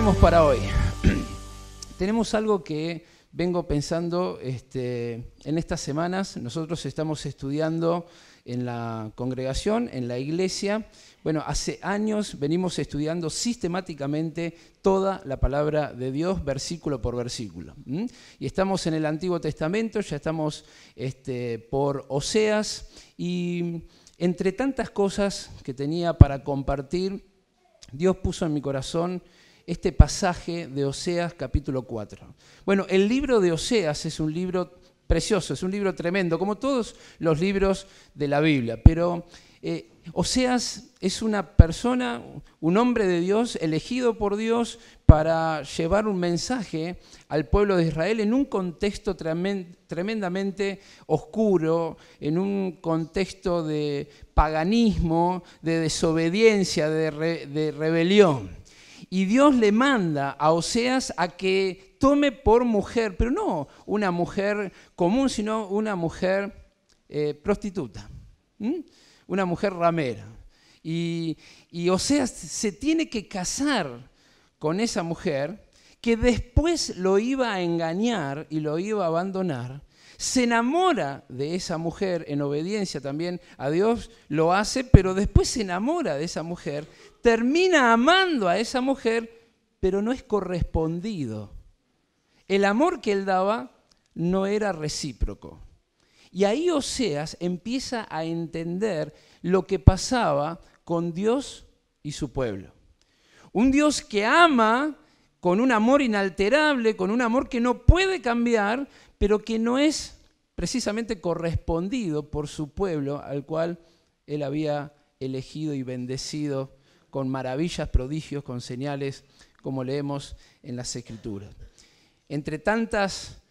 tenemos para hoy? Tenemos algo que vengo pensando en estas semanas. Nosotros estamos estudiando en la congregación, en la iglesia. Bueno, hace años venimos estudiando sistemáticamente toda la palabra de Dios, versículo por versículo. Y estamos en el Antiguo Testamento, ya estamos por Oseas, y entre tantas cosas que tenía para compartir, Dios puso en mi corazón este pasaje de Oseas capítulo 4. Bueno, el libro de Oseas es un libro precioso, es un libro tremendo, como todos los libros de la Biblia, pero Oseas es una persona, un hombre de Dios, elegido por Dios para llevar un mensaje al pueblo de Israel en un contexto tremendamente oscuro, en un contexto de paganismo, de desobediencia, de rebelión. Y Dios le manda a Oseas a que tome por mujer, pero no una mujer común, sino una mujer prostituta, una mujer ramera. Y Oseas se tiene que casar con esa mujer, que después lo iba a engañar y lo iba a abandonar. Se enamora de esa mujer en obediencia también a Dios, lo hace, pero después se enamora de esa mujer, termina amando a esa mujer, pero no es correspondido. El amor que él daba no era recíproco. Y ahí Oseas empieza a entender lo que pasaba con Dios y su pueblo. Un Dios que ama con un amor inalterable, con un amor que no puede cambiar, pero que no es precisamente correspondido por su pueblo, al cual él había elegido y bendecido con maravillas, prodigios, con señales, como leemos en las Escrituras. Entre tantos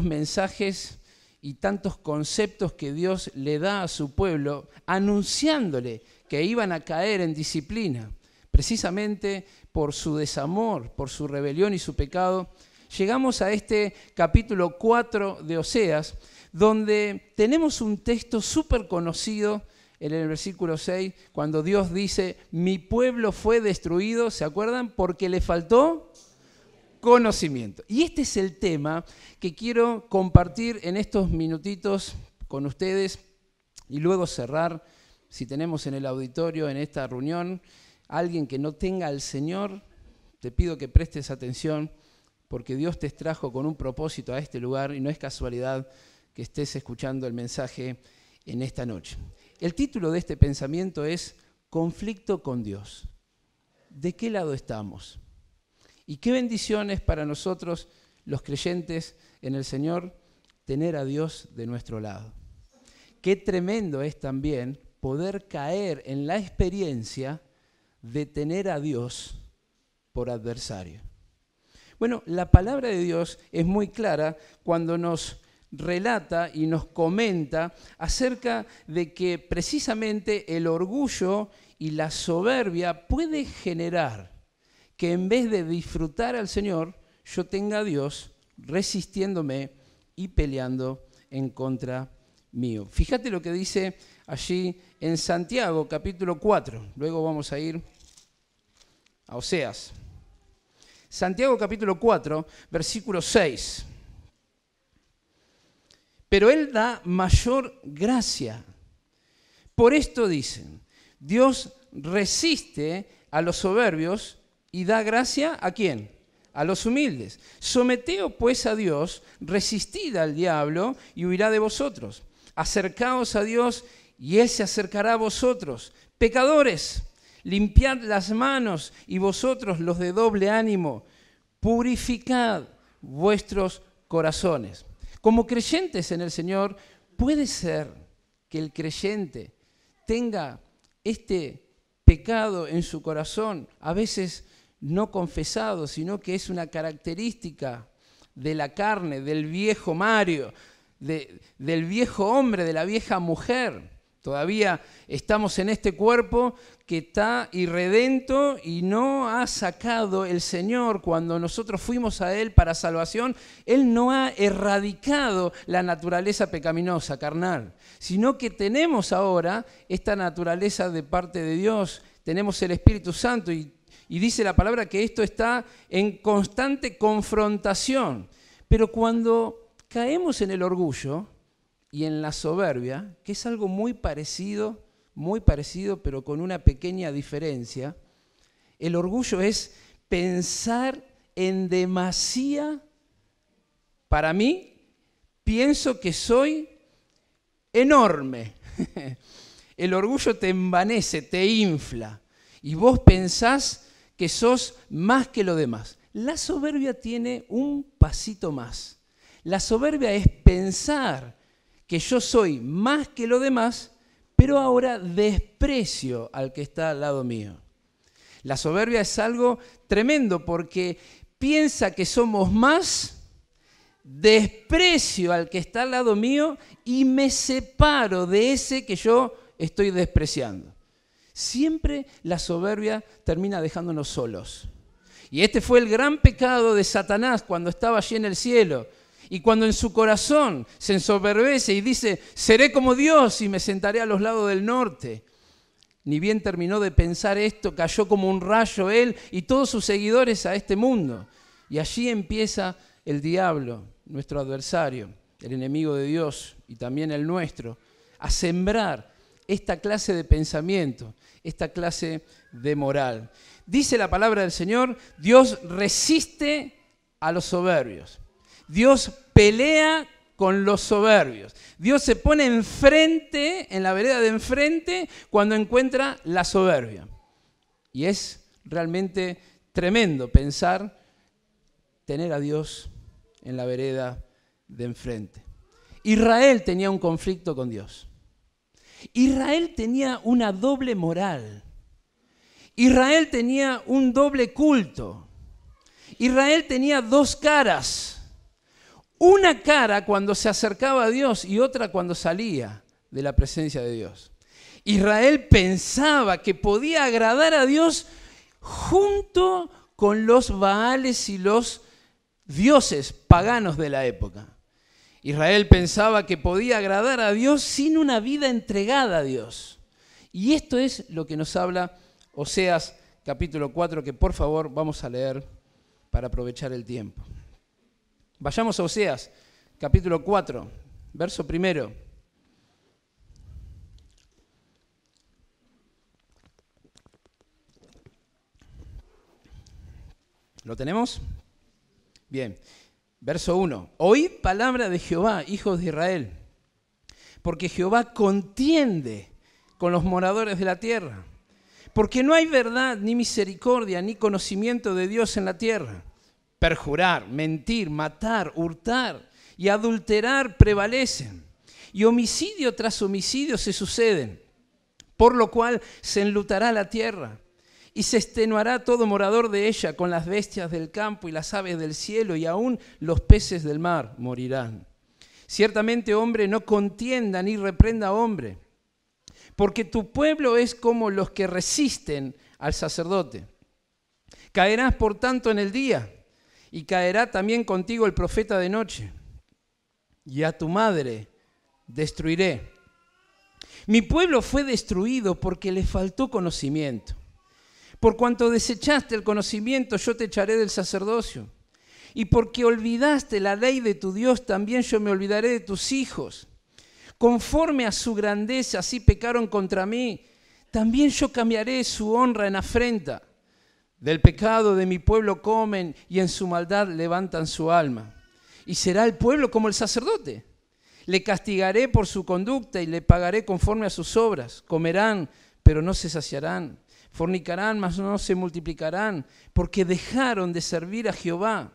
mensajes y tantos conceptos que Dios le da a su pueblo, anunciándole que iban a caer en disciplina, precisamente por su desamor, por su rebelión y su pecado, llegamos a este capítulo 4 de Oseas, donde tenemos un texto súper conocido en el versículo 6, cuando Dios dice, mi pueblo fue destruido, ¿se acuerdan? Porque le faltó conocimiento. Y este es el tema que quiero compartir en estos minutitos con ustedes y luego cerrar, si tenemos en el auditorio, en esta reunión, alguien que no tenga al Señor, te pido que prestes atención, porque Dios te trajo con un propósito a este lugar y no es casualidad que estés escuchando el mensaje en esta noche. El título de este pensamiento es Conflicto con Dios. ¿De qué lado estamos? Y qué bendiciones para nosotros, los creyentes en el Señor, tener a Dios de nuestro lado. Qué tremendo es también poder caer en la experiencia de tener a Dios por adversario. Bueno, la palabra de Dios es muy clara cuando nos relata y nos comenta acerca de que precisamente el orgullo y la soberbia puede generar que en vez de disfrutar al Señor, yo tenga a Dios resistiéndome y peleando en contra mío. Fíjate lo que dice allí en Santiago, capítulo 4. Luego vamos a ir a Oseas. Santiago, capítulo 4, versículo 6. Pero Él da mayor gracia. Por esto dicen, Dios resiste a los soberbios y da gracia ¿a quién? A los humildes. Someteos pues a Dios, resistid al diablo y huirá de vosotros. Acercaos a Dios y Él se acercará a vosotros. Pecadores, limpiad las manos y vosotros los de doble ánimo, purificad vuestros corazones. Como creyentes en el Señor, puede ser que el creyente tenga este pecado en su corazón, a veces no confesado, sino que es una característica de la carne, del viejo Mario, del viejo hombre, de la vieja mujer. Todavía estamos en este cuerpo que está irredento y no ha sacado el Señor cuando nosotros fuimos a Él para salvación. Él no ha erradicado la naturaleza pecaminosa, carnal, sino que tenemos ahora esta naturaleza de parte de Dios. Tenemos el Espíritu Santo y Y dice la palabra que esto está en constante confrontación. Pero cuando caemos en el orgullo y en la soberbia, que es algo muy parecido, pero con una pequeña diferencia, el orgullo es pensar en demasía. Para mí, pienso que soy enorme. El orgullo te envanece, te infla, y vos pensás que sos más que lo demás. La soberbia tiene un pasito más. La soberbia es pensar que yo soy más que lo demás, pero ahora desprecio al que está al lado mío. La soberbia es algo tremendo porque piensa que somos más, desprecio al que está al lado mío y me separo de ese que yo estoy despreciando. Siempre la soberbia termina dejándonos solos. Y este fue el gran pecado de Satanás cuando estaba allí en el cielo. Y cuando en su corazón se ensoberbece y dice, seré como Dios y me sentaré a los lados del norte. Ni bien terminó de pensar esto, cayó como un rayo él y todos sus seguidores a este mundo. Y allí empieza el diablo, nuestro adversario, el enemigo de Dios y también el nuestro, a sembrar esta clase de pensamiento, esta clase de moral. Dice la palabra del Señor, Dios resiste a los soberbios. Dios pelea con los soberbios. Dios se pone enfrente, en la vereda de enfrente, cuando encuentra la soberbia. Y es realmente tremendo pensar tener a Dios en la vereda de enfrente. Israel tenía un conflicto con Dios. Israel tenía una doble moral. Israel tenía un doble culto. Israel tenía dos caras. Una cara cuando se acercaba a Dios y otra cuando salía de la presencia de Dios. Israel pensaba que podía agradar a Dios junto con los Baales y los dioses paganos de la época. Israel pensaba que podía agradar a Dios sin una vida entregada a Dios. Y esto es lo que nos habla Oseas capítulo 4, que por favor vamos a leer para aprovechar el tiempo. Vayamos a Oseas capítulo 4, verso 1. ¿Lo tenemos? Bien. Verso 1. Oíd palabra de Jehová, hijos de Israel, porque Jehová contiende con los moradores de la tierra, porque no hay verdad, ni misericordia, ni conocimiento de Dios en la tierra. Perjurar, mentir, matar, hurtar y adulterar prevalecen, y homicidio tras homicidio se suceden, por lo cual se enlutará la tierra, y se extenuará todo morador de ella con las bestias del campo y las aves del cielo, y aún los peces del mar morirán. Ciertamente hombre no contienda ni reprenda a hombre, porque tu pueblo es como los que resisten al sacerdote. Caerás por tanto en el día, y caerá también contigo el profeta de noche, y a tu madre destruiré. Mi pueblo fue destruido porque le faltó conocimiento. Por cuanto desechaste el conocimiento, yo te echaré del sacerdocio. Y porque olvidaste la ley de tu Dios, también yo me olvidaré de tus hijos. Conforme a su grandeza, así pecaron contra mí, también yo cambiaré su honra en afrenta. Del pecado de mi pueblo comen y en su maldad levantan su alma. Y será el pueblo como el sacerdote. Le castigaré por su conducta y le pagaré conforme a sus obras. Comerán, pero no se saciarán. Fornicarán, mas no se multiplicarán, porque dejaron de servir a Jehová.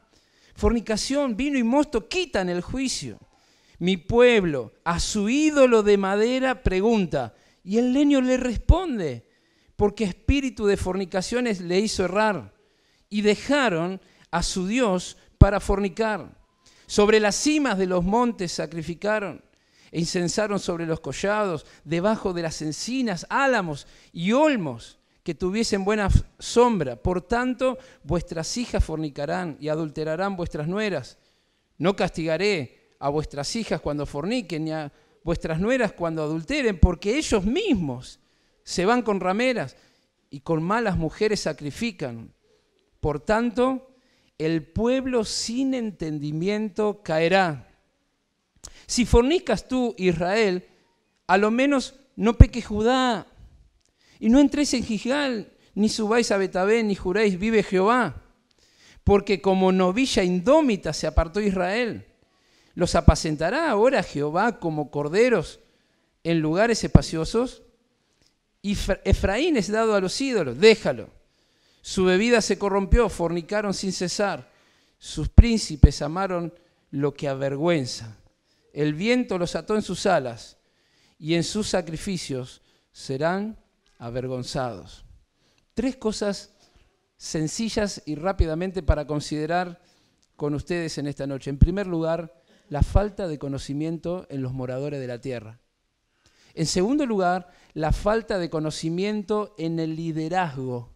Fornicación, vino y mosto quitan el juicio. Mi pueblo a su ídolo de madera pregunta, y el leño le responde, porque espíritu de fornicaciones le hizo errar, y dejaron a su Dios para fornicar. Sobre las cimas de los montes sacrificaron, e incensaron sobre los collados, debajo de las encinas, álamos y olmos, que tuviesen buena sombra. Por tanto, vuestras hijas fornicarán y adulterarán vuestras nueras. No castigaré a vuestras hijas cuando forniquen, ni a vuestras nueras cuando adulteren, porque ellos mismos se van con rameras y con malas mujeres sacrifican. Por tanto, el pueblo sin entendimiento caerá. Si fornicas tú, Israel, a lo menos no peque Judá, y no entréis en Gilgal, ni subáis a Betabén, ni juréis, vive Jehová. Porque como novilla indómita se apartó Israel. ¿Los apacentará ahora Jehová como corderos en lugares espaciosos? Y Efraín es dado a los ídolos, déjalo. Su bebida se corrompió, fornicaron sin cesar. Sus príncipes amaron lo que avergüenza. El viento los ató en sus alas, y en sus sacrificios serán avergonzados. 3 cosas sencillas y rápidamente para considerar con ustedes en esta noche. En primer lugar, la falta de conocimiento en los moradores de la tierra. En segundo lugar, la falta de conocimiento en el liderazgo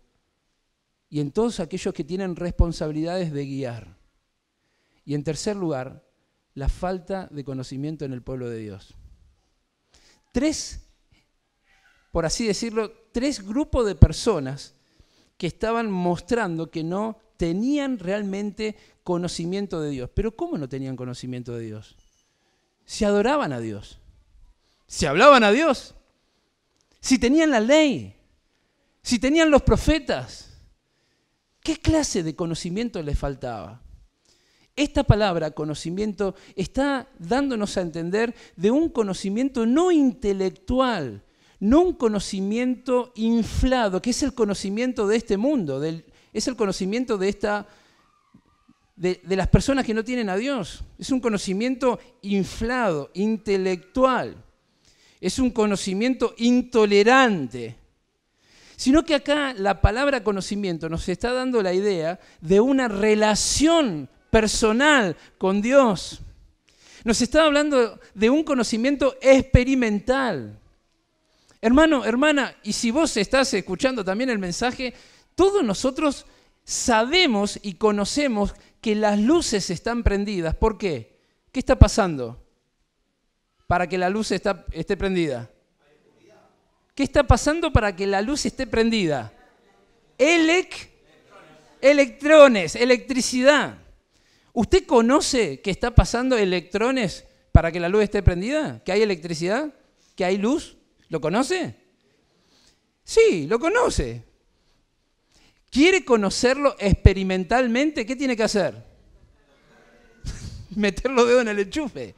y en todos aquellos que tienen responsabilidades de guiar. Y en tercer lugar, la falta de conocimiento en el pueblo de Dios. 3, por así decirlo, 3 grupos de personas que estaban mostrando que no tenían realmente conocimiento de Dios. Pero ¿cómo no tenían conocimiento de Dios? Se adoraban a Dios, se hablaban a Dios, si tenían la ley, si tenían los profetas. ¿Qué clase de conocimiento les faltaba? Esta palabra, conocimiento, está dándonos a entender de un conocimiento no intelectual, no un conocimiento inflado, que es el conocimiento de este mundo, es el conocimiento de las personas que no tienen a Dios. Es un conocimiento inflado, intelectual. Es un conocimiento intolerante. Sino que acá la palabra conocimiento nos está dando la idea de una relación personal con Dios. Nos está hablando de un conocimiento experimental. Hermano, hermana, y si vos estás escuchando también el mensaje, todos nosotros sabemos y conocemos que las luces están prendidas. ¿Por qué? ¿Qué está pasando para que la luz esté prendida? ¿Qué está pasando para que la luz esté prendida? Electrones, electricidad. ¿Usted conoce que está pasando electrones para que la luz esté prendida? ¿Que hay electricidad? ¿Que hay luz? ¿Lo conoce? Sí, lo conoce. ¿Quiere conocerlo experimentalmente? ¿Qué tiene que hacer? Meter los dedos en el enchufe.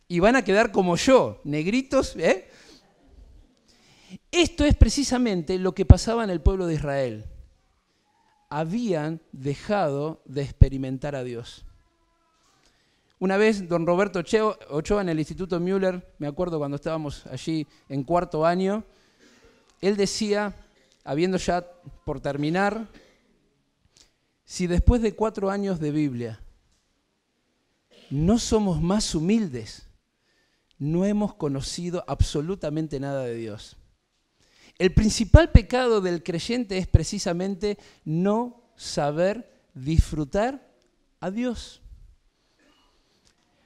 Y van a quedar como yo, negritos, ¿eh? Esto es precisamente lo que pasaba en el pueblo de Israel. Habían dejado de experimentar a Dios. Una vez, don Roberto Ochoa en el Instituto Müller, me acuerdo cuando estábamos allí en 4º año, él decía, habiendo ya por terminar, si después de 4 años de Biblia no somos más humildes, no hemos conocido absolutamente nada de Dios. El principal pecado del creyente es precisamente no saber disfrutar a Dios.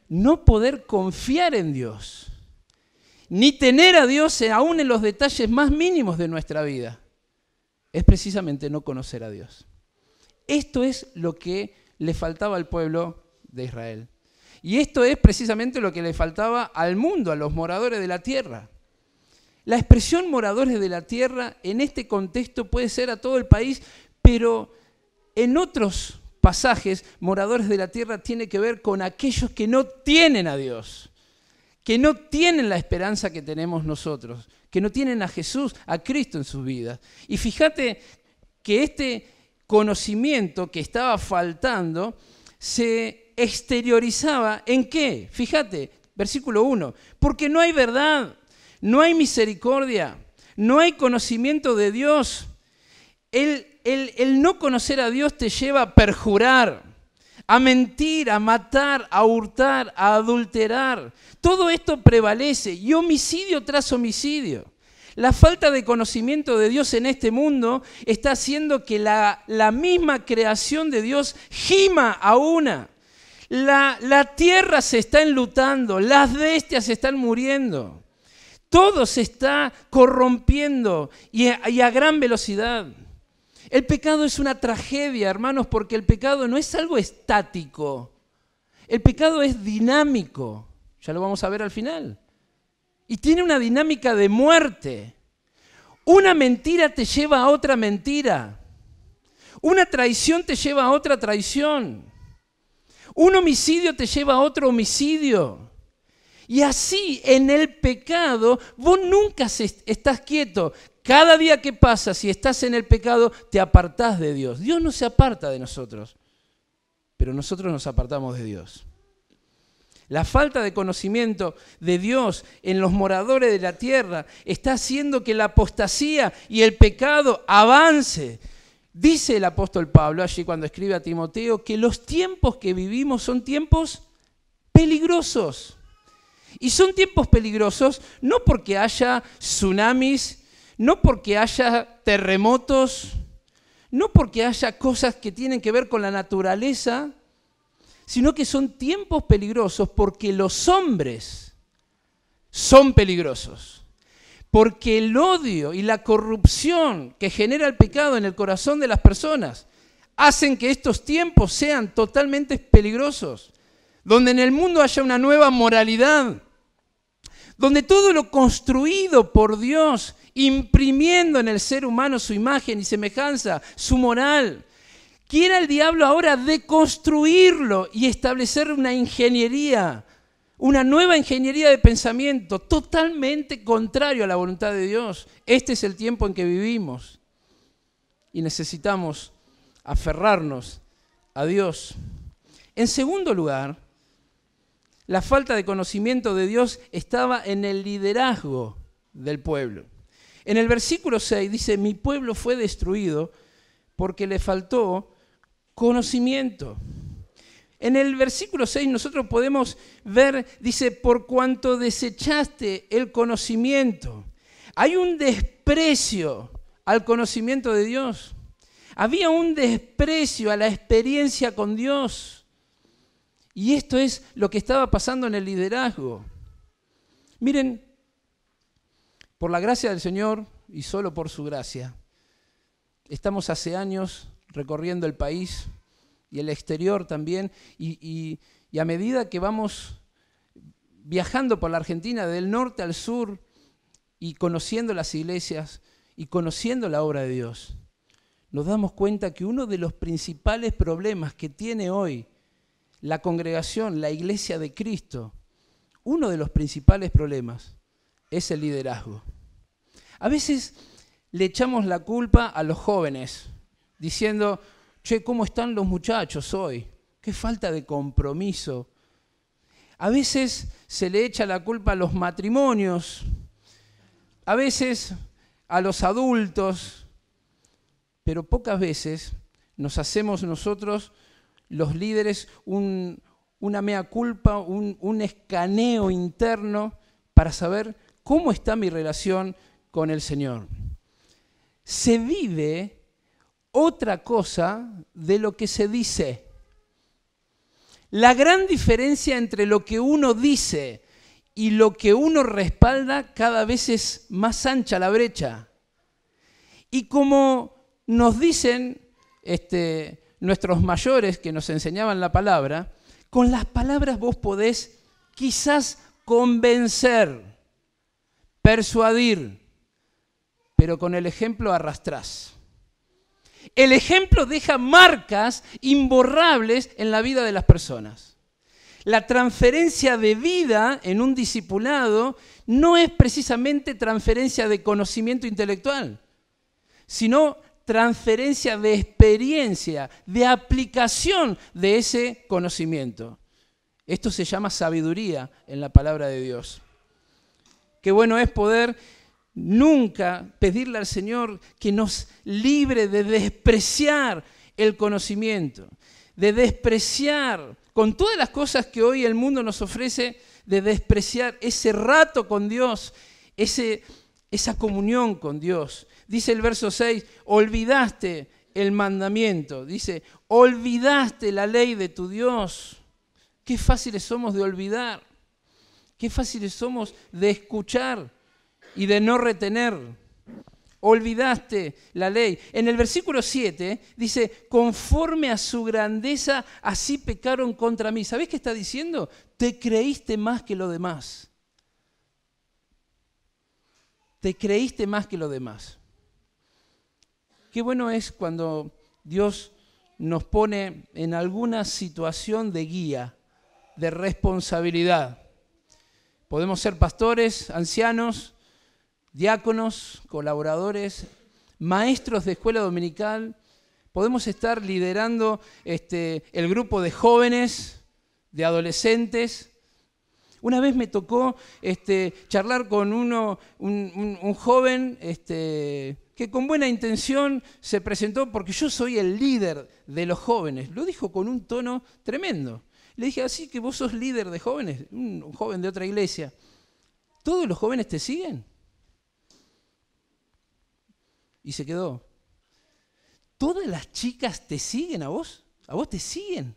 No poder confiar en Dios, ni tener a Dios aún en los detalles más mínimos de nuestra vida. Es precisamente no conocer a Dios. Esto es lo que le faltaba al pueblo de Israel. Y esto es precisamente lo que le faltaba al mundo, a los moradores de la tierra. La expresión moradores de la tierra en este contexto puede ser a todo el país, pero en otros pasajes, moradores de la tierra tiene que ver con aquellos que no tienen a Dios, que no tienen la esperanza que tenemos nosotros, que no tienen a Jesús, a Cristo en sus vidas. Y fíjate que este conocimiento que estaba faltando se exteriorizaba ¿en qué? Fíjate, versículo 1, porque no hay verdad, no hay misericordia, no hay conocimiento de Dios. El no conocer a Dios te lleva a perjurar, a mentir, a matar, a hurtar, a adulterar. Todo esto prevalece y homicidio tras homicidio. La falta de conocimiento de Dios en este mundo está haciendo que la misma creación de Dios gima a una. La tierra se está enlutando, las bestias se están muriendo. Todo se está corrompiendo y a gran velocidad. El pecado es una tragedia, hermanos, porque el pecado no es algo estático. El pecado es dinámico. Ya lo vamos a ver al final. Y tiene una dinámica de muerte. Una mentira te lleva a otra mentira. Una traición te lleva a otra traición. Un homicidio te lleva a otro homicidio. Y así en el pecado vos nunca estás quieto. Cada día que pasa, si estás en el pecado, te apartás de Dios. Dios no se aparta de nosotros, pero nosotros nos apartamos de Dios. La falta de conocimiento de Dios en los moradores de la tierra está haciendo que la apostasía y el pecado avance. Dice el apóstol Pablo allí cuando escribe a Timoteo que los tiempos que vivimos son tiempos peligrosos. Y son tiempos peligrosos no porque haya tsunamis, no porque haya terremotos, no porque haya cosas que tienen que ver con la naturaleza, sino que son tiempos peligrosos porque los hombres son peligrosos. Porque el odio y la corrupción que genera el pecado en el corazón de las personas hacen que estos tiempos sean totalmente peligrosos. Donde en el mundo haya una nueva moralidad, donde todo lo construido por Dios, imprimiendo en el ser humano su imagen y semejanza, su moral, quiera el diablo ahora deconstruirlo y establecer una ingeniería, una nueva ingeniería de pensamiento totalmente contrario a la voluntad de Dios. Este es el tiempo en que vivimos y necesitamos aferrarnos a Dios. En segundo lugar, la falta de conocimiento de Dios estaba en el liderazgo del pueblo. En el versículo 6 dice, mi pueblo fue destruido porque le faltó conocimiento. En el versículo 6 nosotros podemos ver, dice, por cuanto desechaste el conocimiento. Hay un desprecio al conocimiento de Dios. Había un desprecio a la experiencia con Dios. Y esto es lo que estaba pasando en el liderazgo. Miren, por la gracia del Señor y solo por su gracia, estamos hace años recorriendo el país y el exterior también, y a medida que vamos viajando por la Argentina, del norte al sur, y conociendo las iglesias y conociendo la obra de Dios, nos damos cuenta que uno de los principales problemas que tiene hoy la congregación, la iglesia de Cristo, uno de los principales problemas es el liderazgo. A veces le echamos la culpa a los jóvenes, diciendo, che, ¿cómo están los muchachos hoy? Qué falta de compromiso. A veces se le echa la culpa a los matrimonios, a veces a los adultos, pero pocas veces nos hacemos nosotros los líderes una mea culpa, un escaneo interno para saber cómo está mi relación con el Señor. Se vive otra cosa de lo que se dice. La gran diferencia entre lo que uno dice y lo que uno respalda cada vez es más ancha la brecha. Y como nos dicen nuestros mayores que nos enseñaban la palabra, con las palabras vos podés quizás convencer, persuadir, pero con el ejemplo arrastrás. El ejemplo deja marcas imborrables en la vida de las personas. La transferencia de vida en un discipulado no es precisamente transferencia de conocimiento intelectual, sino transferencia de experiencia, de aplicación de ese conocimiento. Esto se llama sabiduría en la palabra de Dios. Qué bueno es poder nunca pedirle al Señor que nos libre de despreciar el conocimiento, de despreciar, con todas las cosas que hoy el mundo nos ofrece, de despreciar ese rato con Dios, esa comunión con Dios. Dice el verso 6, olvidaste el mandamiento. Dice, olvidaste la ley de tu Dios. Qué fáciles somos de olvidar. Qué fáciles somos de escuchar y de no retener. olvidaste la ley. En el versículo 7 dice, conforme a su grandeza, así pecaron contra mí. ¿Sabés qué está diciendo? Te creíste más que lo demás. Te creíste más que lo demás. Qué bueno es cuando Dios nos pone en alguna situación de guía, de responsabilidad. Podemos ser pastores, ancianos, diáconos, colaboradores, maestros de escuela dominical. Podemos estar liderando el grupo de jóvenes, de adolescentes. Una vez me tocó charlar con un joven que con buena intención se presentó porque yo soy el líder de los jóvenes. Lo dijo con un tono tremendo. Le dije, así que vos sos líder de jóvenes, un joven de otra iglesia. ¿Todos los jóvenes te siguen? Y se quedó. ¿Todas las chicas te siguen a vos? ¿A vos te siguen?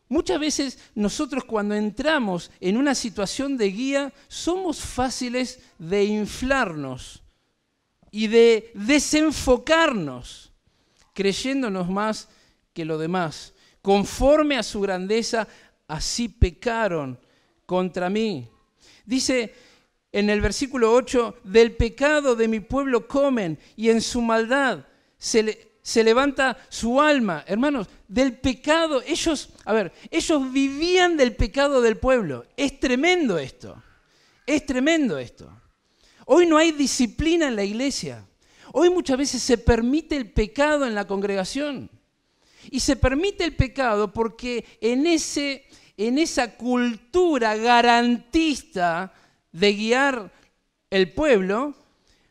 Muchas veces nosotros cuando entramos en una situación de guía somos fáciles de inflarnos y de desenfocarnos, creyéndonos más que lo demás. Conforme a su grandeza, así pecaron contra mí. Dice en el versículo 8, del pecado de mi pueblo comen y en su maldad se levanta su alma. Hermanos, del pecado, ellos vivían del pecado del pueblo. Es tremendo esto. Es tremendo esto. Hoy no hay disciplina en la iglesia. Hoy muchas veces se permite el pecado en la congregación. Y se permite el pecado porque en esa cultura garantista de guiar el pueblo,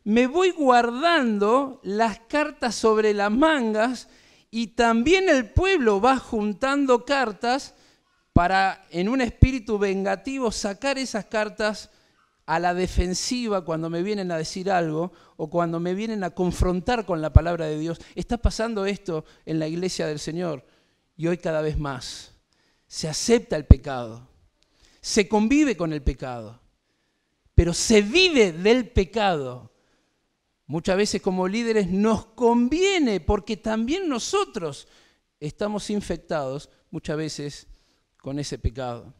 me voy guardando las cartas sobre las mangas y también el pueblo va juntando cartas para, en un espíritu vengativo, sacar esas cartas a la defensiva cuando me vienen a decir algo o cuando me vienen a confrontar con la palabra de Dios. Está pasando esto en la iglesia del Señor y hoy cada vez más. Se acepta el pecado, se convive con el pecado, pero se vive del pecado. Muchas veces como líderes nos conviene porque también nosotros estamos infectados muchas veces con ese pecado.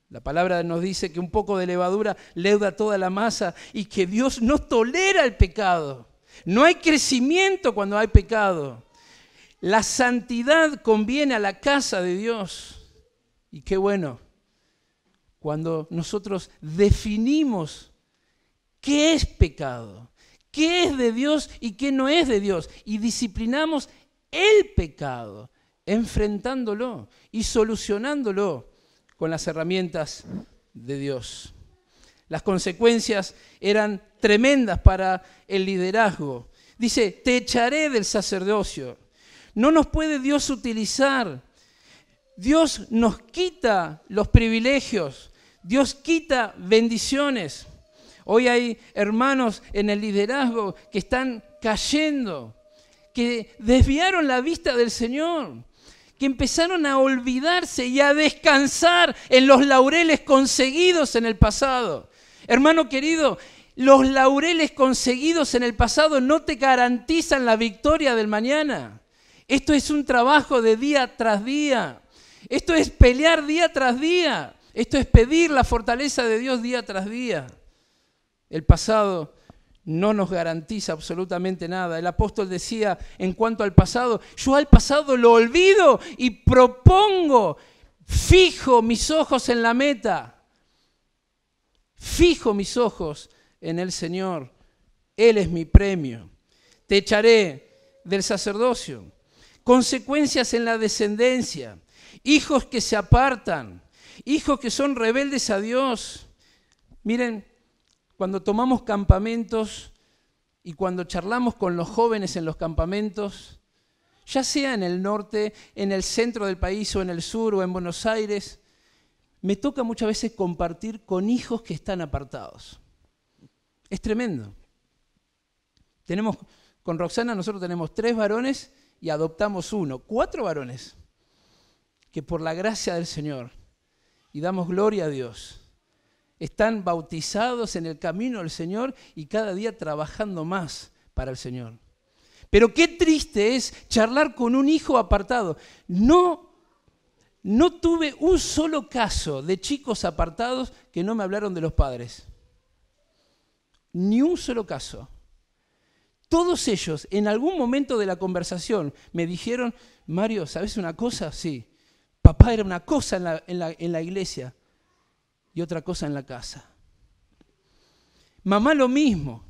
La palabra nos dice que un poco de levadura leuda toda la masa y que Dios no tolera el pecado. No hay crecimiento cuando hay pecado. La santidad conviene a la casa de Dios. Y qué bueno cuando nosotros definimos qué es pecado, qué es de Dios y qué no es de Dios. Y disciplinamos el pecado, enfrentándolo y solucionándolo con las herramientas de Dios. Las consecuencias eran tremendas para el liderazgo. Dice, te echaré del sacerdocio. No nos puede Dios utilizar. Dios nos quita los privilegios. Dios quita bendiciones. Hoy hay hermanos en el liderazgo que están cayendo, que desviaron la vista del Señor, que empezaron a olvidarse y a descansar en los laureles conseguidos en el pasado. Hermano querido, los laureles conseguidos en el pasado no te garantizan la victoria del mañana. Esto es un trabajo de día tras día. Esto es pelear día tras día. Esto es pedir la fortaleza de Dios día tras día. El pasado no nos garantiza absolutamente nada. El apóstol decía en cuanto al pasado, yo al pasado lo olvido y propongo, fijo mis ojos en la meta. Fijo mis ojos en el Señor. Él es mi premio. Te echaré del sacerdocio. Consecuencias en la descendencia. Hijos que se apartan. Hijos que son rebeldes a Dios. Miren, cuando tomamos campamentos y cuando charlamos con los jóvenes en los campamentos, ya sea en el norte, en el centro del país o en el sur o en Buenos Aires, me toca muchas veces compartir con hijos que están apartados. Es tremendo. Con Roxana nosotros tenemos 3 varones y adoptamos 1, 4 varones, que por la gracia del Señor, y damos gloria a Dios, están bautizados en el camino del Señor y cada día trabajando más para el Señor. Pero qué triste es charlar con un hijo apartado. No tuve un solo caso de chicos apartados que no me hablaron de los padres. Ni un solo caso. Todos ellos, en algún momento de la conversación, me dijeron, Mario, ¿sabes una cosa? Sí. Papá era una cosa en la iglesia y otra cosa en la casa. Mamá lo mismo.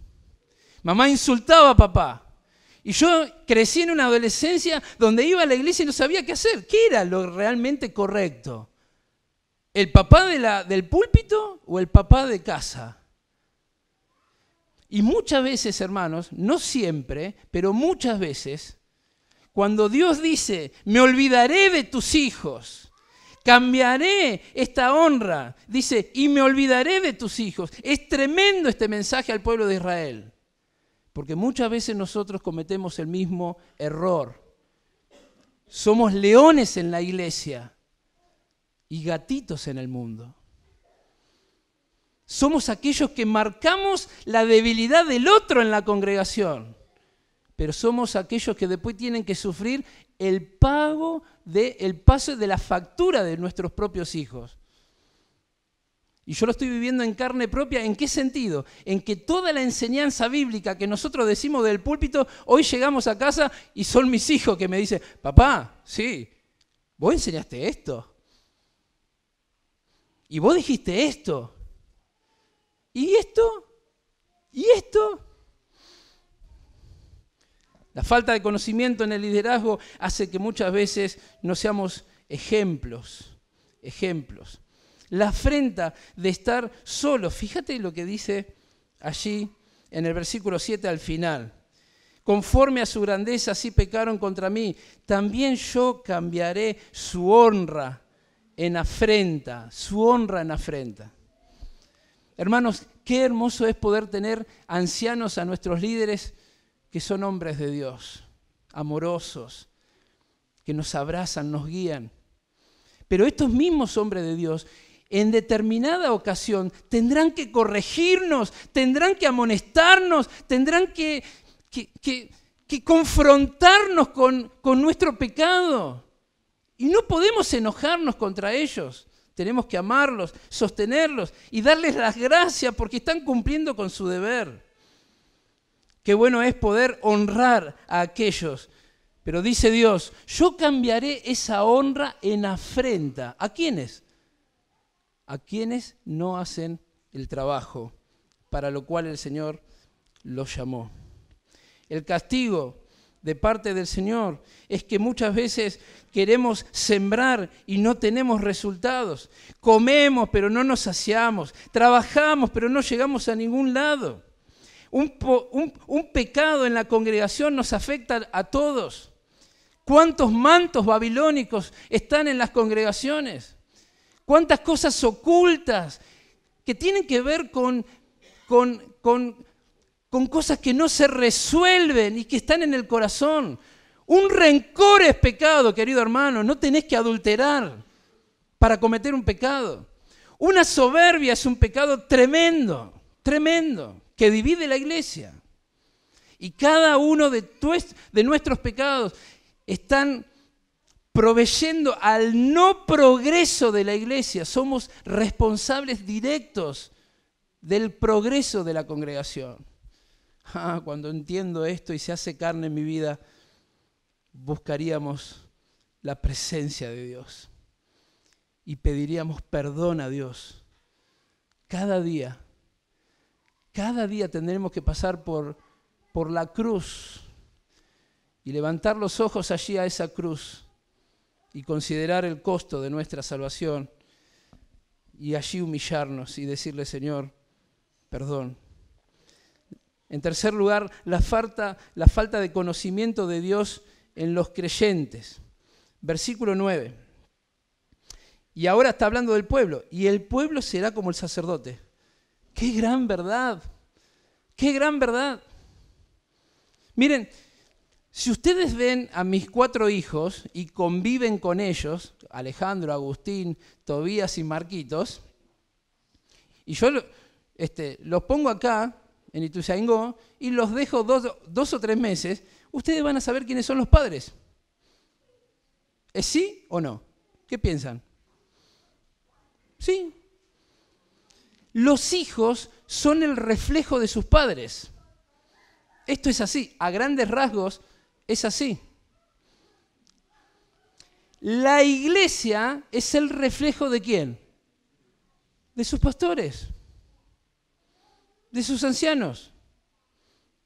Mamá insultaba a papá. Y yo crecí en una adolescencia donde iba a la iglesia y no sabía qué hacer. ¿Qué era lo realmente correcto? ¿El papá del púlpito o el papá de casa? Y muchas veces, hermanos, no siempre, pero muchas veces, cuando Dios dice, me olvidaré de tus hijos, cambiaré esta honra, dice, y me olvidaré de tus hijos. Es tremendo este mensaje al pueblo de Israel. Porque muchas veces nosotros cometemos el mismo error. Somos leones en la iglesia y gatitos en el mundo. Somos aquellos que marcamos la debilidad del otro en la congregación, pero somos aquellos que después tienen que sufrir el paso de la factura de nuestros propios hijos. Y yo lo estoy viviendo en carne propia. ¿En qué sentido? En que toda la enseñanza bíblica que nosotros decimos del púlpito, hoy llegamos a casa y son mis hijos que me dicen, papá, sí, vos enseñaste esto. Y vos dijiste esto. ¿Y esto? ¿Y esto? La falta de conocimiento en el liderazgo hace que muchas veces no seamos ejemplos. La afrenta de estar solos. Fíjate lo que dice allí en el versículo 7 al final. Conforme a su grandeza, así pecaron contra mí. También yo cambiaré su honra en afrenta. Su honra en afrenta. Hermanos, qué hermoso es poder tener ancianos a nuestros líderes que son hombres de Dios, amorosos, que nos abrazan, nos guían. Pero estos mismos hombres de Dios, en determinada ocasión, tendrán que corregirnos, tendrán que amonestarnos, tendrán que confrontarnos con nuestro pecado. Y no podemos enojarnos contra ellos. Tenemos que amarlos, sostenerlos y darles las gracias porque están cumpliendo con su deber. Qué bueno es poder honrar a aquellos. Pero dice Dios, yo cambiaré esa honra en afrenta. ¿A quiénes? A quienes no hacen el trabajo para lo cual el Señor los llamó. El castigo de parte del Señor es que muchas veces queremos sembrar y no tenemos resultados. Comemos pero no nos saciamos. Trabajamos pero no llegamos a ningún lado. Un pecado en la congregación nos afecta a todos. ¿Cuántos mantos babilónicos están en las congregaciones? ¿Cuántas cosas ocultas que tienen que ver con cosas que no se resuelven y que están en el corazón? Un rencor es pecado, querido hermano. No tenés que adulterar para cometer un pecado. Una soberbia es un pecado tremendo, que divide la iglesia. Y cada uno de nuestros pecados están proveyendo al no progreso de la iglesia. Somos responsables directos del progreso de la congregación. Cuando entiendo esto y se hace carne en mi vida, buscaríamos la presencia de Dios y pediríamos perdón a Dios. Cada día tendremos que pasar por la cruz y levantar los ojos allí a esa cruz y considerar el costo de nuestra salvación y allí humillarnos y decirle, Señor, perdón. En tercer lugar, la falta de conocimiento de Dios en los creyentes. Versículo 9. Y ahora está hablando del pueblo. Y el pueblo será como el sacerdote. ¡Qué gran verdad! ¡Qué gran verdad! Miren, si ustedes ven a mis 4 hijos y conviven con ellos, Alejandro, Agustín, Tobías y Marquitos, Y yo los pongo acá, en Ituzaingó, y los dejo 2 o 3 meses, ustedes van a saber quiénes son los padres. ¿Es sí o no? ¿Qué piensan? Sí. Los hijos son el reflejo de sus padres. Esto es así, a grandes rasgos es así. La iglesia es el reflejo ¿de quién? De sus pastores, de sus ancianos.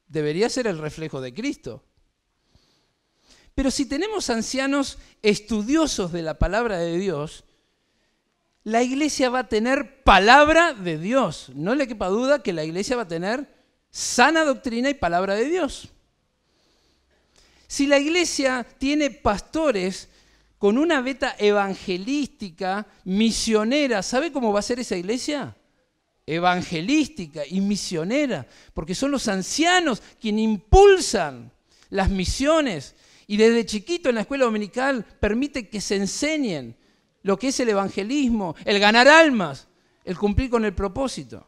Debería ser el reflejo de Cristo. Pero si tenemos ancianos estudiosos de la palabra de Dios, la iglesia va a tener palabra de Dios. No le quepa duda que la iglesia va a tener sana doctrina y palabra de Dios. Si la iglesia tiene pastores con una veta evangelística, misionera, ¿sabe cómo va a ser esa iglesia? Evangelística y misionera, porque son los ancianos quienes impulsan las misiones y desde chiquito en la escuela dominical permite que se enseñen lo que es el evangelismo, el ganar almas, el cumplir con el propósito.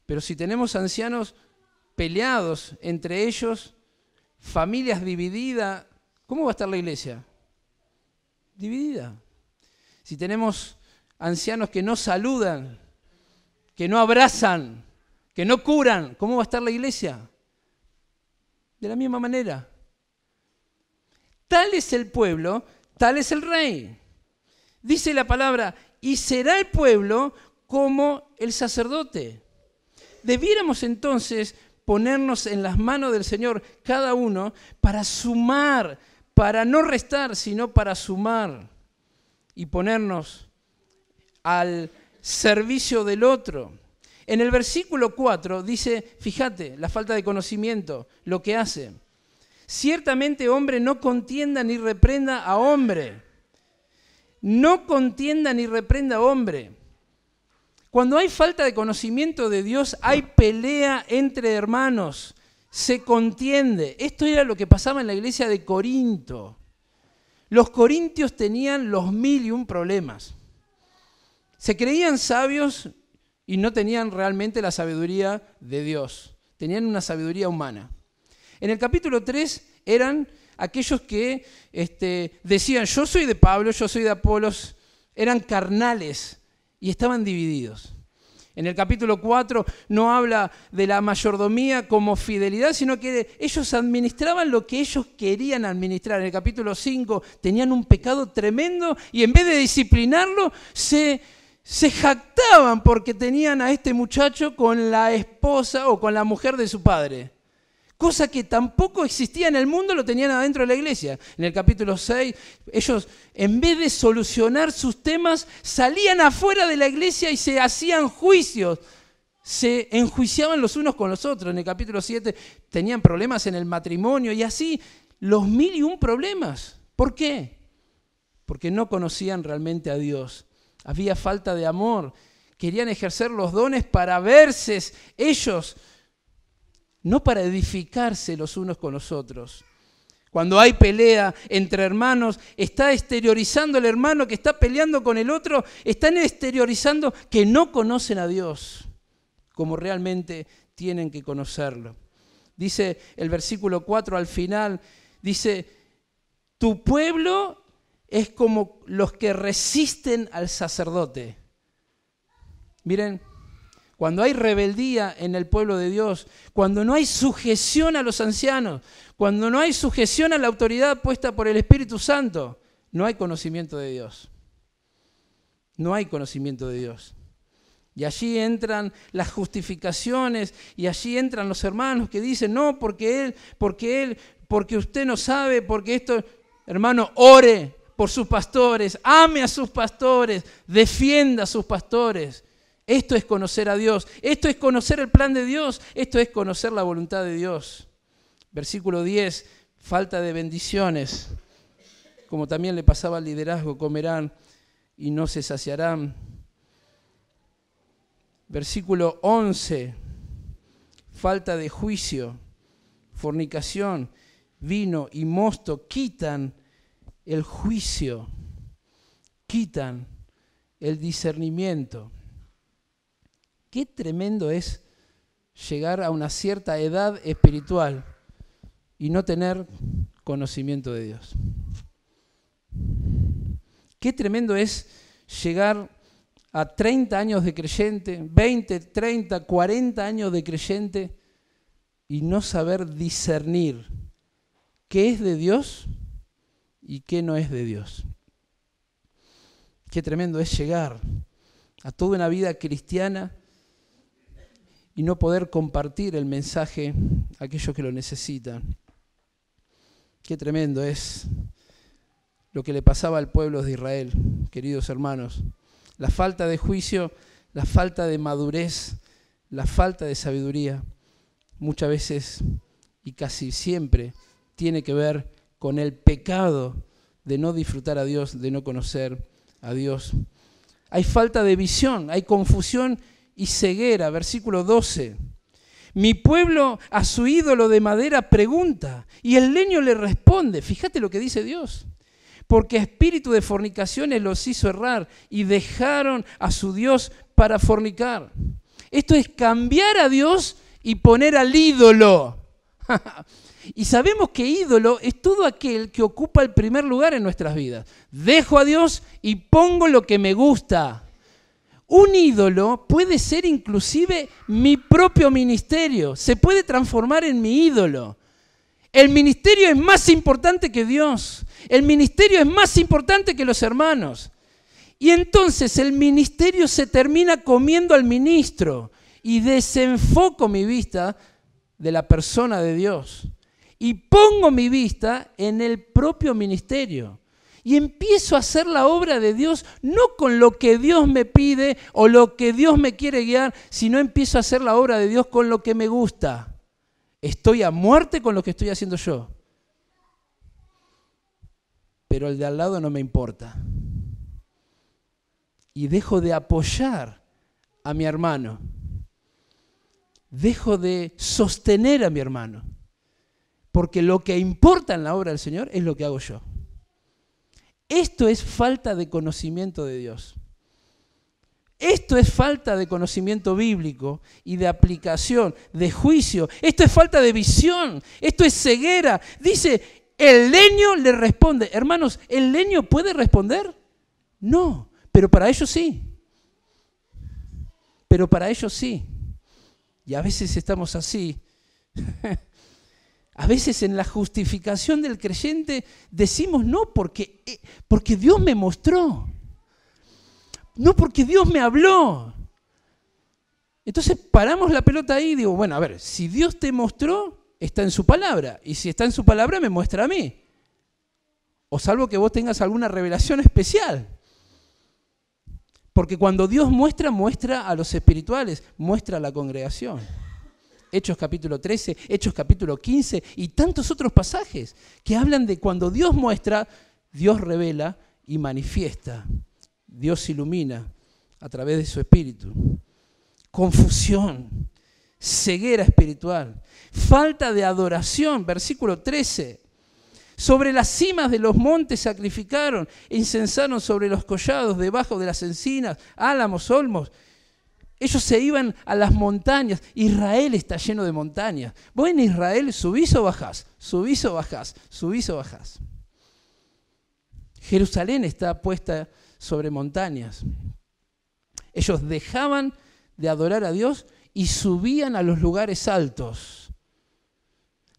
Pero si tenemos ancianos peleados entre ellos, familias divididas, ¿cómo va a estar la iglesia? Dividida. Si tenemos ancianos que no saludan, que no abrazan, que no curan, ¿cómo va a estar la iglesia? De la misma manera. Tal es el pueblo, tal es el rey. Dice la palabra, y será el pueblo como el sacerdote. Debiéramos entonces ponernos en las manos del Señor cada uno para sumar, para no restar, sino para sumar y ponernos al servicio del otro. En el versículo 4 dice, fíjate, la falta de conocimiento, lo que hace. Ciertamente hombre no contienda ni reprenda a hombre. No contienda ni reprenda a hombre. Cuando hay falta de conocimiento de Dios, hay pelea entre hermanos, se contiende. Esto era lo que pasaba en la iglesia de Corinto. Los corintios tenían los 1001 problemas. Se creían sabios y no tenían realmente la sabiduría de Dios. Tenían una sabiduría humana. En el capítulo 3 eran aquellos que decían, yo soy de Pablo, yo soy de Apolos, eran carnales y estaban divididos. En el capítulo 4 no habla de la mayordomía como fidelidad, sino que ellos administraban lo que ellos querían administrar. En el capítulo 5 tenían un pecado tremendo y en vez de disciplinarlo, se jactaban porque tenían a este muchacho con la esposa o con la mujer de su padre. Cosa que tampoco existía en el mundo, lo tenían adentro de la iglesia. En el capítulo 6, ellos, en vez de solucionar sus temas, salían afuera de la iglesia y se hacían juicios. Se enjuiciaban los unos con los otros. En el capítulo 7 tenían problemas en el matrimonio y así los 1001 problemas. ¿Por qué? Porque no conocían realmente a Dios. Había falta de amor. Querían ejercer los dones para verse ellos, no para edificarse los unos con los otros. Cuando hay pelea entre hermanos, está exteriorizando el hermano que está peleando con el otro, están exteriorizando que no conocen a Dios como realmente tienen que conocerlo. Dice el versículo 4 al final, dice, tu pueblo es como los que resisten al sacerdote. Miren, cuando hay rebeldía en el pueblo de Dios, cuando no hay sujeción a los ancianos, cuando no hay sujeción a la autoridad puesta por el Espíritu Santo, no hay conocimiento de Dios. No hay conocimiento de Dios. Y allí entran las justificaciones y allí entran los hermanos que dicen, no, porque usted no sabe, porque esto, hermano, ore por sus pastores, ame a sus pastores, defienda a sus pastores. Esto es conocer a Dios, esto es conocer el plan de Dios, esto es conocer la voluntad de Dios. Versículo 10, falta de bendiciones, como también le pasaba al liderazgo, comerán y no se saciarán. Versículo 11, falta de juicio, fornicación, vino y mosto, quitan el juicio, quitan el discernimiento. Qué tremendo es llegar a una cierta edad espiritual y no tener conocimiento de Dios. Qué tremendo es llegar a 30 años de creyente, 20, 30, 40 años de creyente y no saber discernir qué es de Dios y qué no es de Dios. Qué tremendo es llegar a toda una vida cristiana y no poder compartir el mensaje a aquellos que lo necesitan. Qué tremendo es lo que le pasaba al pueblo de Israel, queridos hermanos. La falta de juicio, la falta de madurez, la falta de sabiduría, muchas veces y casi siempre tiene que ver con el pecado de no disfrutar a Dios, de no conocer a Dios. Hay falta de visión, hay confusión y ceguera. Versículo 12. Mi pueblo a su ídolo de madera pregunta y el leño le responde. Fíjate lo que dice Dios. Porque espíritu de fornicaciones los hizo errar y dejaron a su Dios para fornicar. Esto es cambiar a Dios y poner al ídolo. Y sabemos que ídolo es todo aquel que ocupa el primer lugar en nuestras vidas. Dejo a Dios y pongo lo que me gusta. Un ídolo puede ser inclusive mi propio ministerio. Se puede transformar en mi ídolo. El ministerio es más importante que Dios. El ministerio es más importante que los hermanos. Y entonces el ministerio se termina comiendo al ministro y desenfoco mi vista de la persona de Dios. Y pongo mi vista en el propio ministerio. Y empiezo a hacer la obra de Dios, no con lo que Dios me pide o lo que Dios me quiere guiar, sino empiezo a hacer la obra de Dios con lo que me gusta. Estoy a muerte con lo que estoy haciendo yo. Pero el de al lado no me importa. Y dejo de apoyar a mi hermano. Dejo de sostener a mi hermano. Porque lo que importa en la obra del Señor es lo que hago yo. Esto es falta de conocimiento de Dios. Esto es falta de conocimiento bíblico y de aplicación, de juicio. Esto es falta de visión. Esto es ceguera. Dice, el leño le responde. Hermanos, ¿el leño puede responder? No, pero para ellos sí. Pero para ellos sí. Y a veces estamos así. A veces en la justificación del creyente decimos no porque Dios me mostró. No porque Dios me habló. Entonces paramos la pelota ahí y digo, bueno, a ver, si Dios te mostró, está en su palabra. Y si está en su palabra, me muestra a mí. O salvo que vos tengas alguna revelación especial. Porque cuando Dios muestra, muestra a los espirituales, muestra a la congregación. Hechos capítulo 13, Hechos capítulo 15 y tantos otros pasajes que hablan de cuando Dios muestra, Dios revela y manifiesta. Dios ilumina a través de su espíritu. Confusión, ceguera espiritual, falta de adoración, versículo 13. Sobre las cimas de los montes sacrificaron, incensaron sobre los collados, debajo de las encinas, álamos, olmos. Ellos se iban a las montañas. Israel está lleno de montañas. Vos en Israel subís o bajás, subís o bajás, subís o bajás. Jerusalén está puesta sobre montañas. Ellos dejaban de adorar a Dios y subían a los lugares altos.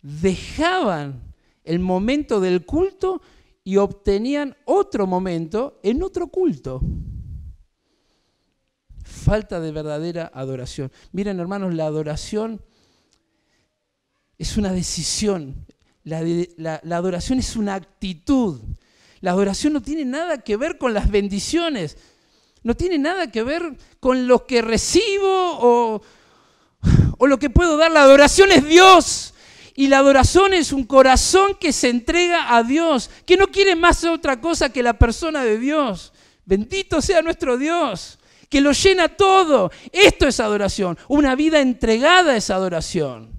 Dejaban el momento del culto y obtenían otro momento en otro culto. Falta de verdadera adoración. Miren, hermanos, la adoración es una decisión. La adoración es una actitud. La adoración no tiene nada que ver con las bendiciones. No tiene nada que ver con lo que recibo o lo que puedo dar. La adoración es Dios. Y la adoración es un corazón que se entrega a Dios, que no quiere más otra cosa que la persona de Dios. Bendito sea nuestro Dios, que lo llena todo. Esto es adoración. Una vida entregada es adoración.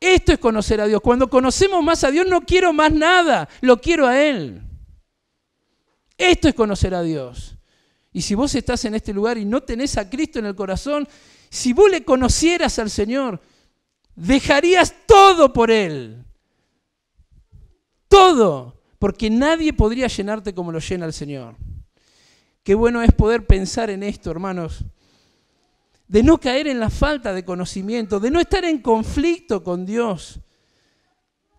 Esto es conocer a Dios. Cuando conocemos más a Dios, no quiero más nada, lo quiero a Él. Esto es conocer a Dios. Y si vos estás en este lugar y no tenés a Cristo en el corazón, si vos le conocieras al Señor, dejarías todo por Él. Todo. Porque nadie podría llenarte como lo llena el Señor. Qué bueno es poder pensar en esto, hermanos. De no caer en la falta de conocimiento, de no estar en conflicto con Dios.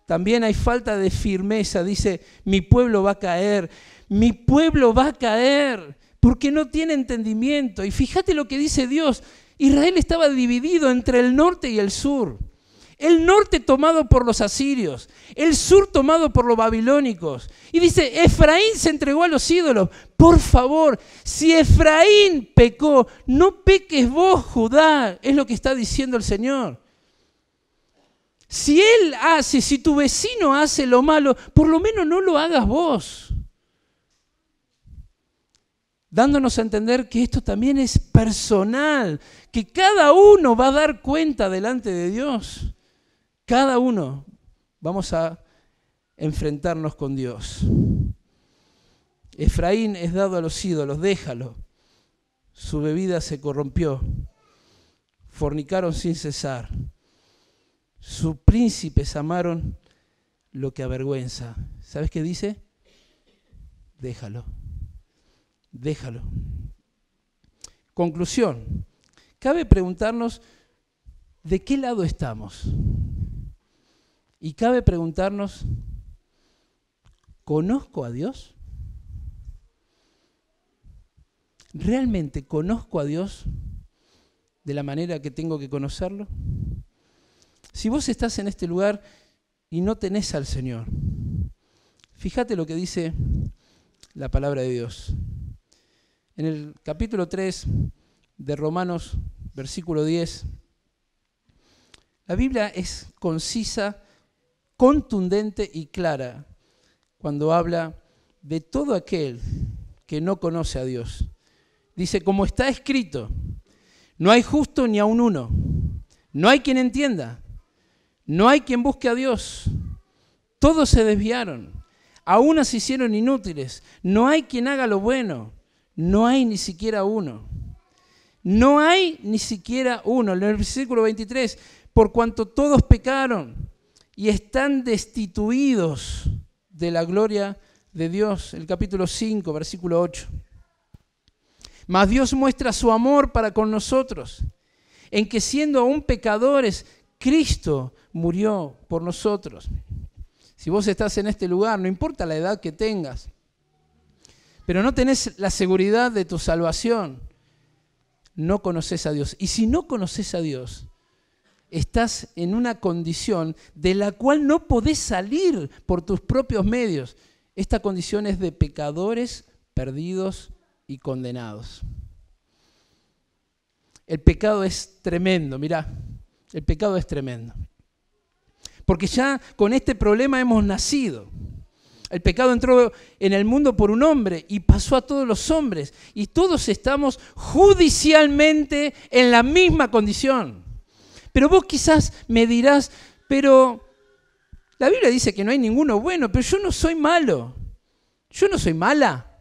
También hay falta de firmeza. Dice, mi pueblo va a caer, mi pueblo va a caer, porque no tiene entendimiento. Y fíjate lo que dice Dios. Israel estaba dividido entre el norte y el sur. El norte tomado por los asirios, el sur tomado por los babilónicos. Y dice, Efraín se entregó a los ídolos. Por favor, si Efraín pecó, no peques vos, Judá, es lo que está diciendo el Señor. Si si tu vecino hace lo malo, por lo menos no lo hagas vos. Dándonos a entender que esto también es personal, que cada uno va a dar cuenta delante de Dios. Cada uno vamos a enfrentarnos con Dios. Efraín es dado a los ídolos, déjalo. Su bebida se corrompió. Fornicaron sin cesar. Sus príncipes amaron lo que avergüenza. ¿Sabes qué dice? Déjalo. Déjalo. Conclusión. Cabe preguntarnos de qué lado estamos. Y cabe preguntarnos, ¿conozco a Dios? ¿Realmente conozco a Dios de la manera que tengo que conocerlo? Si vos estás en este lugar y no tenés al Señor, fíjate lo que dice la palabra de Dios. En el capítulo 3 de Romanos, versículo 10, la Biblia es concisa, contundente y clara cuando habla de todo aquel que no conoce a Dios. Dice, como está escrito, no hay justo ni aun uno, no hay quien entienda, no hay quien busque a Dios, todos se desviaron, a unas se hicieron inútiles, no hay quien haga lo bueno, no hay ni siquiera uno. No hay ni siquiera uno. En el versículo 23, por cuanto todos pecaron y están destituidos de la gloria de Dios. El capítulo 5, versículo 8. Mas Dios muestra su amor para con nosotros, en que siendo aún pecadores, Cristo murió por nosotros. Si vos estás en este lugar, no importa la edad que tengas, pero no tenés la seguridad de tu salvación, no conoces a Dios. Y si no conoces a Dios, estás en una condición de la cual no podés salir por tus propios medios. Esta condición es de pecadores perdidos y condenados. El pecado es tremendo, mirá, el pecado es tremendo. Porque ya con este problema hemos nacido. El pecado entró en el mundo por un hombre y pasó a todos los hombres. Y todos estamos judicialmente en la misma condición. Pero vos quizás me dirás, pero la Biblia dice que no hay ninguno bueno, pero yo no soy malo. Yo no soy mala.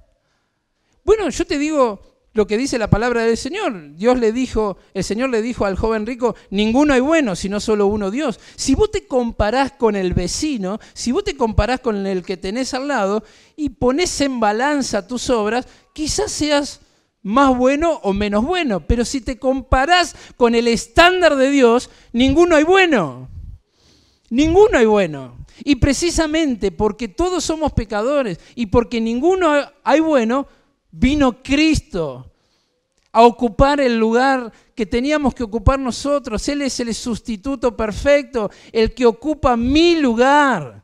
Bueno, yo te digo lo que dice la palabra del Señor. El Señor le dijo al joven rico, ninguno hay bueno, sino solo uno Dios. Si vos te comparás con el vecino, si vos te comparás con el que tenés al lado y ponés en balanza tus obras, quizás seas más bueno o menos bueno. Pero si te comparás con el estándar de Dios, ninguno hay bueno. Ninguno hay bueno. Y precisamente porque todos somos pecadores y porque ninguno hay bueno, vino Cristo a ocupar el lugar que teníamos que ocupar nosotros. Él es el sustituto perfecto, el que ocupa mi lugar.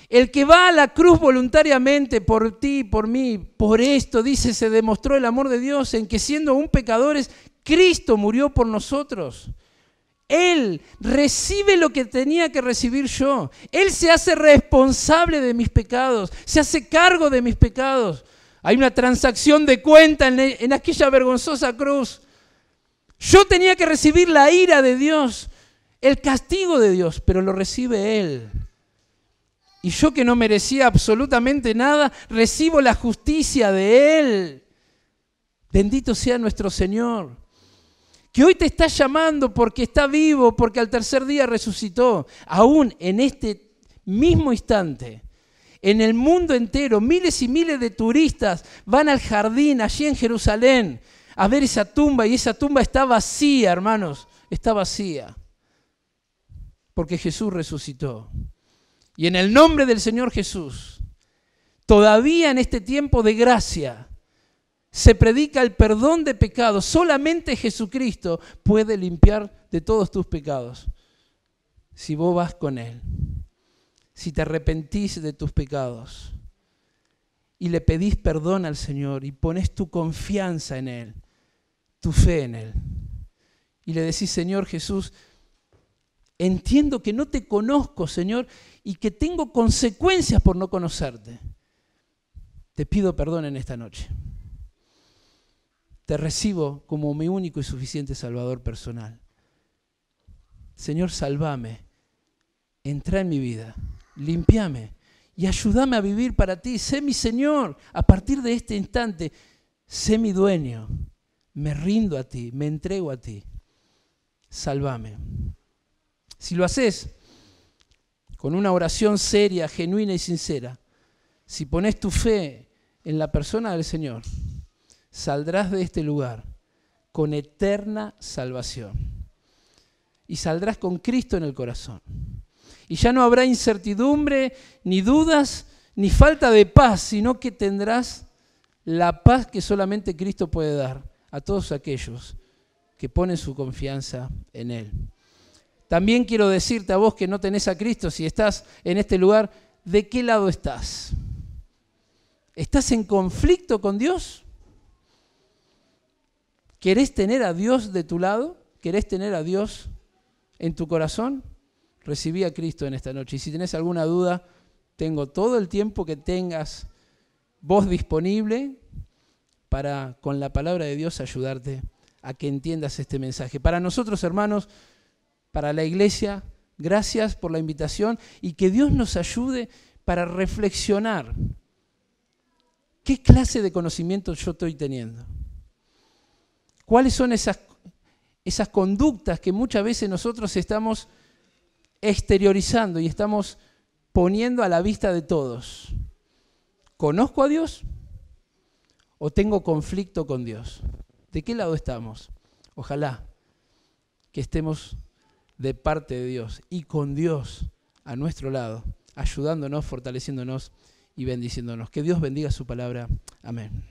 El que va a la cruz voluntariamente por ti y por mí. Por esto, dice, se demostró el amor de Dios en que siendo aún pecadores, Cristo murió por nosotros. Él recibe lo que tenía que recibir yo. Él se hace responsable de mis pecados, se hace cargo de mis pecados. Hay una transacción de cuenta en aquella vergonzosa cruz. Yo tenía que recibir la ira de Dios, el castigo de Dios, pero lo recibe Él. Y yo que no merecía absolutamente nada, recibo la justicia de Él. Bendito sea nuestro Señor, que hoy te está llamando porque está vivo, porque al tercer día resucitó. Aún en este mismo instante, en el mundo entero, miles y miles de turistas van al jardín allí en Jerusalén a ver esa tumba, y esa tumba está vacía, hermanos, está vacía, porque Jesús resucitó. Y en el nombre del Señor Jesús, todavía en este tiempo de gracia, se predica el perdón de pecados. Solamente Jesucristo puede limpiar de todos tus pecados. Si vos vas con Él, si te arrepentís de tus pecados y le pedís perdón al Señor y pones tu confianza en Él, tu fe en Él, y le decís: Señor Jesús, entiendo que no te conozco, Señor, y que tengo consecuencias por no conocerte. Te pido perdón en esta noche. Te recibo como mi único y suficiente Salvador personal. Señor, sálvame, entra en mi vida, límpiame y ayúdame a vivir para ti. Sé mi Señor. A partir de este instante, sé mi dueño. Me rindo a ti, me entrego a ti. Sálvame. Si lo haces con una oración seria, genuina y sincera, si pones tu fe en la persona del Señor, saldrás de este lugar con eterna salvación. Y saldrás con Cristo en el corazón. Y ya no habrá incertidumbre, ni dudas, ni falta de paz, sino que tendrás la paz que solamente Cristo puede dar a todos aquellos que ponen su confianza en Él. También quiero decirte a vos que no tenés a Cristo, si estás en este lugar, ¿de qué lado estás? ¿Estás en conflicto con Dios? ¿Querés tener a Dios de tu lado? ¿Querés tener a Dios en tu corazón? Recibí a Cristo en esta noche. Y si tenés alguna duda, tengo todo el tiempo que tengas vos disponible para, con la palabra de Dios, ayudarte a que entiendas este mensaje. Para nosotros, hermanos, para la iglesia, gracias por la invitación y que Dios nos ayude para reflexionar qué clase de conocimiento yo estoy teniendo. ¿Cuáles son esas conductas que muchas veces nosotros estamos exteriorizando y estamos poniendo a la vista de todos? ¿Conozco a Dios o tengo conflicto con Dios? ¿De qué lado estamos? Ojalá que estemos de parte de Dios y con Dios a nuestro lado, ayudándonos, fortaleciéndonos y bendiciéndonos. Que Dios bendiga su palabra. Amén.